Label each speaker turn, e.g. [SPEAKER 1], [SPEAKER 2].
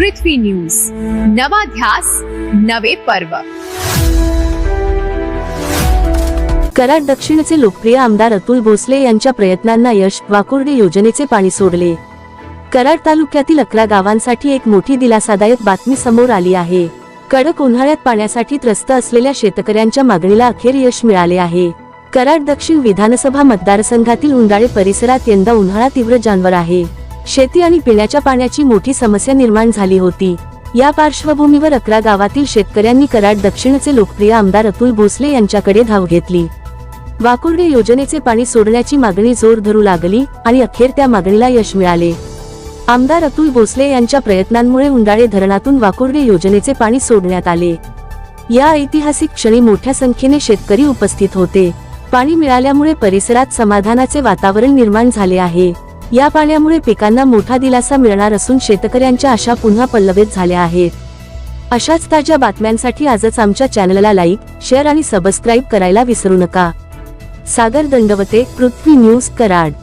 [SPEAKER 1] पृथ्वी news, नवा ध्यास नवे पर्व।
[SPEAKER 2] कराड दक्षिणचे लोकप्रिय आमदार अतुल भोसले यांच्या प्रयत्नांना यश, वाकुर्डे योजनेचे पाणी सोडले। कराड तालुक्यातील 11 गावांसाठी एक मोठी दिलासादायक बातमी समोर आली आहे। कडक उन्हाळ्यात पाण्यासाठी त्रस्त असलेल्या शेतकऱ्यांच्या मागणीला अखेर यश मिळाले आहे। कराड दक्षिण विधानसभा मतदारसंघातील उंडाळे परिसरात यंदा उन्हाळा तीव्र जाणवत आहे। शेती आणि पिण्याच्या पाण्याची मोठी समस्या निर्माण झाली होती। या पार्श्वभूमीवर 11 गावातील शेतकऱ्यांनी कराड दक्षिणचे लोकप्रिय आमदार अतुल भोसले यांच्याकडे धाव घेतली। वाकुर्डे योजनेचे पाणी सोडण्याची मागणी जोर धरू लागली आणि अखेर त्या मागणीला यश मिळाले। आमदार अतुल भोसले यांच्या प्रयत्नांमुळे उंडाळे धरणातून वाकुर्डे योजनेचे पाणी सोडण्यात आले। या ऐतिहासिक क्षणी मोठ्या संख्येने शेतकरी उपस्थित होते। पाणी मिळाल्यामुळे परिसरात समाधानाचे वातावरण निर्माण झाले आहे। या पाण्यामुळे पिकांना मोठा दिलासा मिळणार असून शेतकऱ्यांच्या आशा पुन्हा पल्लवित झाल्या आहेत। अशाच ताज्या बातम्यांसाठी आजच आमच्या चॅनलला लाईक, शेअर आणि सबस्क्राईब करायला विसरू नका। सागर दंडवते, पृथ्वी न्यूज, कराड।